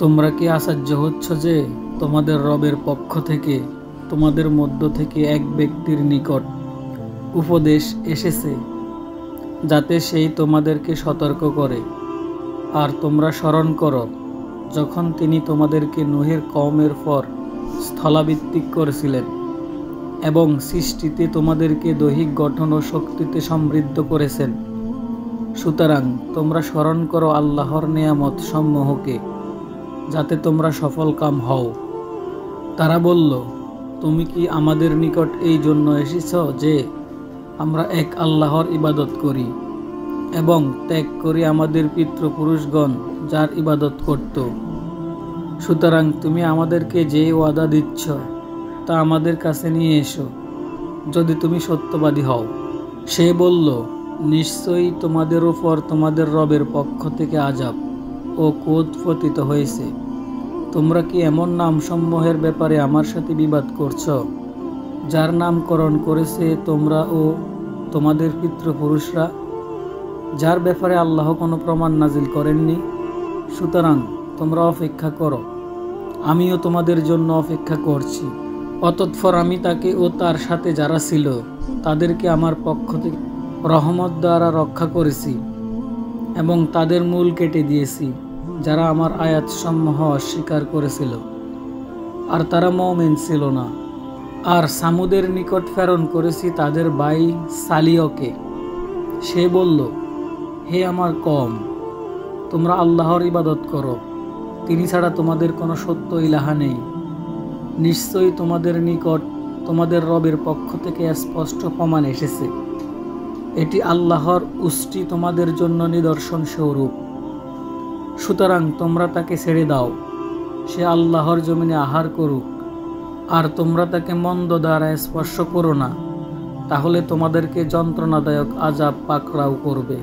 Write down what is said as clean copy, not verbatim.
তোমরা কি আশ্চর্য হচ্ছ যে তোমাদের রবের পক্ষ থেকে তোমাদের মধ্য থেকে এক ব্যক্তির নিকট উপদেশ এসেছে, যাতে সেই তোমাদেরকে সতর্ক করে। আর তোমরা স্মরণ করো যখন তিনি তোমাদেরকে নূহের কওমের পর স্থলাভিষিক্ত করেছিলেন এবং সৃষ্টিতে তোমাদেরকে দৈহিক গঠন ও শক্তিতে সমৃদ্ধ করেছেন। সুতরাং তোমরা স্মরণ করো আল্লাহর নেয়ামত সমূহকে, যাতে তোমরা সফলকাম হও। তারা বলল, তুমি কি আমাদের নিকট এই জন্য এসেছ যে আমরা এক আল্লাহর ইবাদত করি এবং ত্যাগ করি আমাদের পিতৃপুরুষগণ যার ইবাদত করত। সুতরাং তুমি আমাদেরকে যে ওয়াদা দিচ্ছ তা আমাদের কাছে নিয়ে এসো, যদি তুমি সত্যবাদী হও। সে বলল, নিশ্চয়ই তোমাদের উপর তোমাদের রবের পক্ষ থেকে আযাব ও ক্রোধ পতিত হয়েছে। তোমরা কি এমন নামসমূহের ব্যাপারে আমার সাথে বিবাদ করছ, যার নামকরণ করেছে তোমরা ও তোমাদের পিতৃপুরুষরা, যার ব্যাপারে আল্লাহ কোনো প্রমাণ নাজিল করেননি? সুতরাং তোমরা অপেক্ষা করো, আমিও তোমাদের জন্য অপেক্ষা করছি। অতঃপর আমি তাকে ও তার সাথে যারা ছিল তাদেরকে আমার পক্ষ থেকে রহমত দ্বারা রক্ষা করেছি এবং তাদের মূল কেটে দিয়েছি, যারা আমার আয়াতসমূহ অস্বীকার করেছিল আর তারা মুমিন ছিল না। আর সামুদের নিকট প্রেরণ করেছি তাদের ভাই সালিহকে। সে বলল, হে আমার কওম, তোমরা আল্লাহর ইবাদত করো, তিনি ছাড়া তোমাদের কোনো সত্য ইলাহা নেই। নিশ্চয়ই তোমাদের নিকট তোমাদের রবের পক্ষ থেকে স্পষ্ট প্রমাণ এসেছে। এটি আল্লাহর উষ্টি তোমাদের জন্য নিদর্শন স্বরূপ। সুতরাং তোমরা তাকে ছেড়ে দাও, সে আল্লাহর জমিনে আহার করুক, আর তোমরা তাকে মন্দ দ্বারা স্পর্শ করো না, তাহলে তোমাদেরকে যন্ত্রণাদায়ক আযাব পাকড়াও করবে।